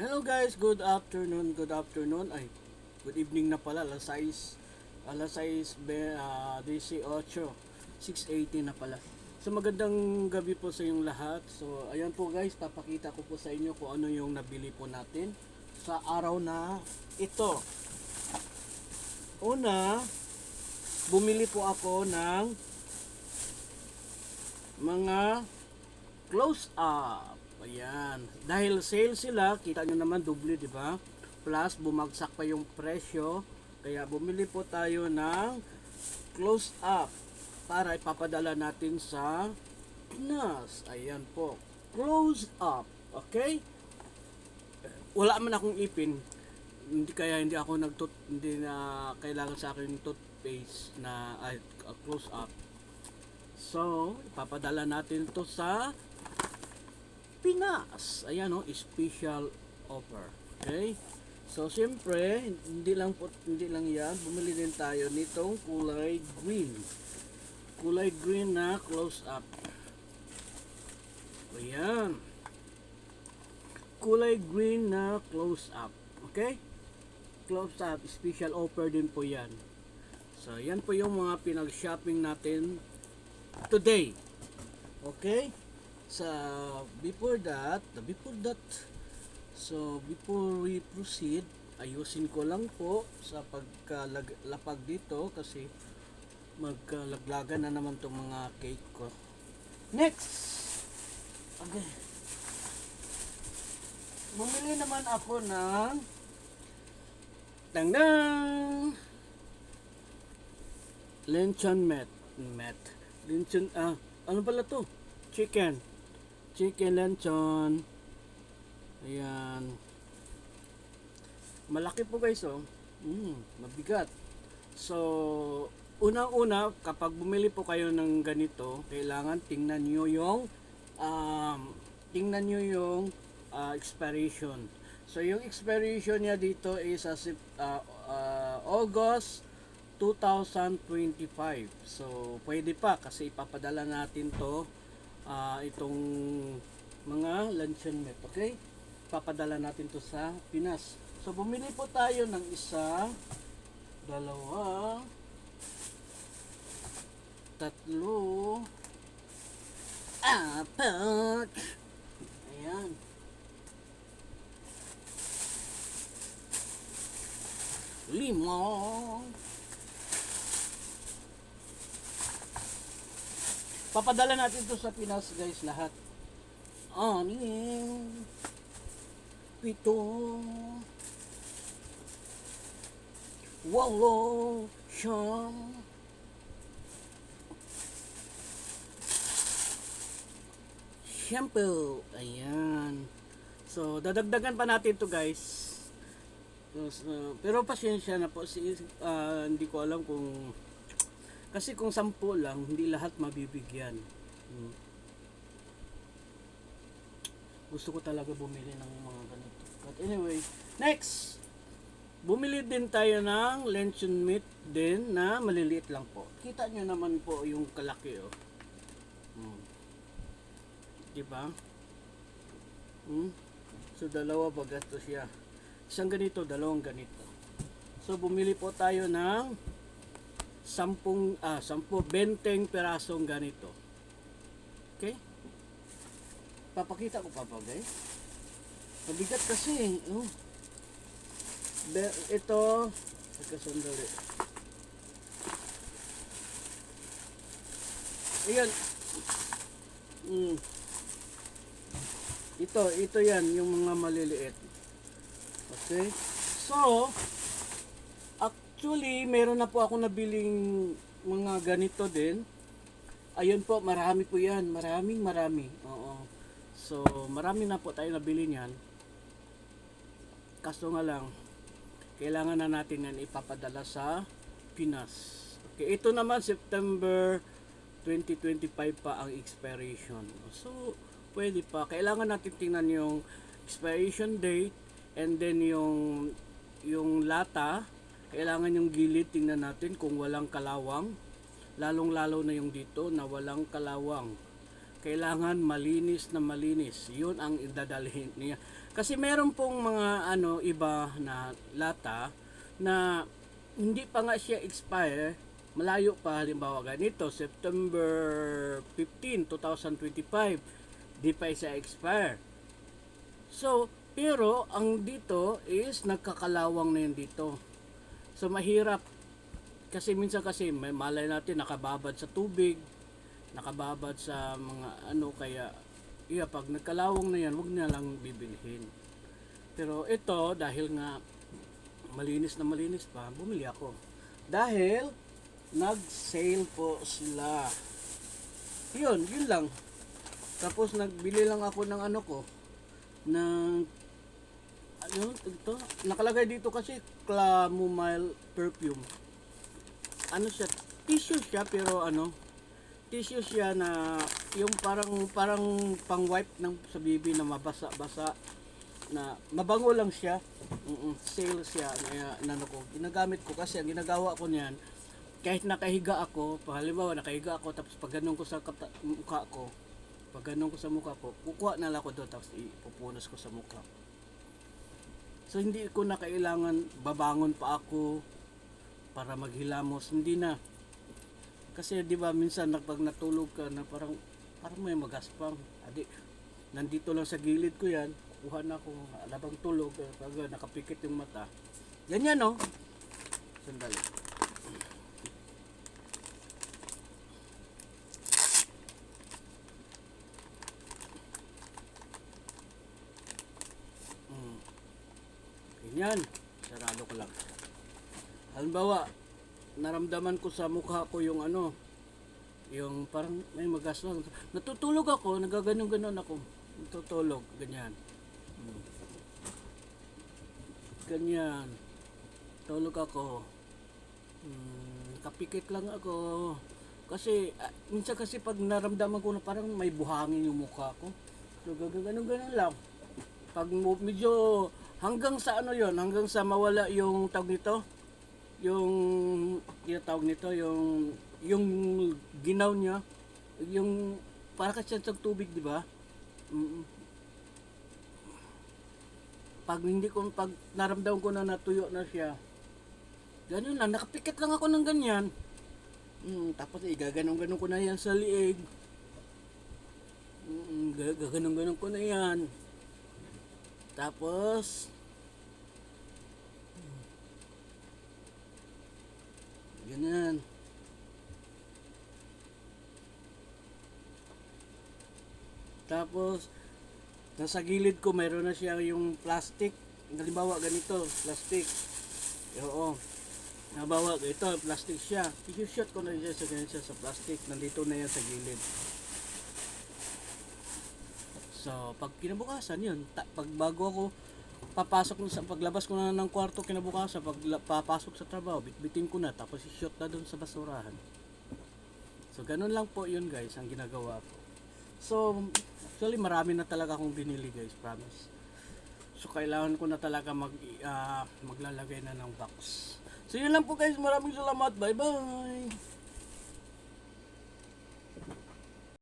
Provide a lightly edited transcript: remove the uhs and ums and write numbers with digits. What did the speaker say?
Hello guys, good afternoon, good afternoon. Ay, good evening na pala, alas 6, 18, 6:18 na pala. So magandang gabi po sa inyong lahat. So ayan po guys, papakita ko po sa inyo kung ano yung nabili po natin sa araw na ito. Una, bumili po ako ng mga close up. Ayan. Dahil sale sila, kita nyo naman doble, di ba? Plus, bumagsak pa yung presyo. Kaya bumili po tayo ng close up para ipapadala natin sa Pinas. Ayan po. Close up. Okay? Wala man akong ipin. Hindi ako hindi na kailangan sa akin toothpaste na close up. So, ipapadala natin to sa Pinas. Ayan o, special offer. Okay? So, siyempre, hindi lang yan. Bumili din tayo nitong kulay green. Kulay green na close up. Ayan. Kulay green na close up. Okay? Close up, special offer din po yan. So, yan po yung mga pinag-shopping natin today. Okay? Before that, so before we proceed, ayusin ko lang po sa pagkalapag dito kasi magkalaglagan na naman tong mga cake ko. Next! Okay. Bumili naman ako ng tangdang lechon lechon, ano pala to? Chicken lechon. Ayan, malaki po guys oh. Mabigat. So unang-una, kapag bumili po kayo ng ganito, kailangan tingnan nyo yung expiration. So yung expiration niya dito is August 2025. So pwede pa kasi ipapadala natin to itong mga luncheon meat, okay? Papadala natin to sa Pinas. So bumili po tayo ng isa, dalawa, tatlo, apat. Ayan. Lima. Papadala natin to sa Pinas guys lahat. Anim, pito, walo, siyam, shampoo. Ayan. So dadagdagan pa natin to guys. Pero pasensya na po, hindi ko alam kung, kasi kung 10 lang, hindi lahat mabibigyan. Gusto ko talaga bumili ng mga ganito. But anyway, next! Bumili din tayo ng luncheon meat din na maliliit lang po. Kita nyo naman po yung kalaki oh. Diba? So dalawa bagat to siya. Isang ganito, dalawang ganito. So bumili po tayo ng 20 perasong ganito. Okay? Papakita ko pa guys. Mabigat kasi. Ito, sandali. Ayan. Ito yan, yung mga maliliit. Okay? So, actually, meron na po ako nabiling mga ganito din. Ayun po, marami po yan. Marami. Oo. So, marami na po tayo nabili niyan. Kaso nga lang, kailangan na natin yan ipapadala sa Pinas. Okay, ito naman September 2025 pa ang expiration. So, pwede pa. Kailangan natin tingnan yung expiration date and then yung lata. Kailangan yung gilid tingnan natin kung walang kalawang. Lalong-lalo na yung dito na walang kalawang. kailangan malinis na malinis. Yun ang idadalhin niya. Kasi meron pong mga iba na lata na hindi pa nga siya expire, malayo pa, halimbawa ganito, September 15, 2025, di pa siya expire. So, pero ang dito is nagkakalawang na yun dito. So, mahirap. Kasi minsan kasi may malay natin nakababad sa tubig, nakababad sa mga kaya pag nagkalawang na yan, wag na lang bibilhin. Pero ito, dahil nga malinis na malinis pa, bumili ako. Dahil nag-sale po sila. Yun lang. Tapos nagbili lang ako ng ng ito, nakalagay dito kasi chamomile perfume. Siya, tissue siya pero tissue siya na yung parang pang wipe ng sa bibi na mabasa-basa na mabango lang siya. Sale siya ko. Ginagamit ko kasi ang ginagawa ko niyan kahit nakahiga ako, halimbawa nakahiga ako tapos pag ganun ko sa mukha ko, kukuha na lang ako doon tapos ipupunas ko sa mukha. So hindi ko na kailangan babangon pa ako para maghilamos, hindi na. Kasi 'di ba minsan pag natulog ka na parang may magaspang. Adi, nandito lang sa gilid ko 'yan, kuha na ako labang tulog pag nakapikit yung mata. Ganyan no. Sandali. Ganyan. Sarado ko lang. Halimbawa, naramdaman ko sa mukha ko yung yung parang may magaswang. Natutulog ako, nagaganon-ganon ako. Natutulog, ganyan. Ganyan. Tulog ako. Kapikit lang ako. Kasi, minsan kasi pag naramdaman ko na parang may buhangin yung mukha ko. So, gaganon-ganon lang. Pag medyo, hanggang sa hanggang sa mawala yung tawag nito, yung ginaw niya, yung para kasi sa tubig, di ba? Pag naramdaman ko na natuyo na siya, ganun lang, nakapikit lang ako ng ganyan. Tapos gaganon-ganon ko na yan sa liig. Gaganon-ganon ko na yan. Tapos ganyan. Tapos nasa gilid ko mayroon na siya yung plastic. Halimbawa ganito, plastic. Oo. Halimbawa ito, plastic siya. I-shoot ko na siya sa ganyan siya sa plastic. Nandito na yan sa gilid. So, pag kinabukasan yun, pag bago ako paglabas ko na ng kwarto kinabukasan, pag papasok sa trabaho, bitbitin ko na, tapos i-shoot na doon sa basurahan. So, ganun lang po yun guys, ang ginagawa ko. So, actually marami na talaga akong binili guys, promise. So, kailangan ko na talaga maglalagay na ng box. So, yun lang po guys, maraming salamat, bye bye!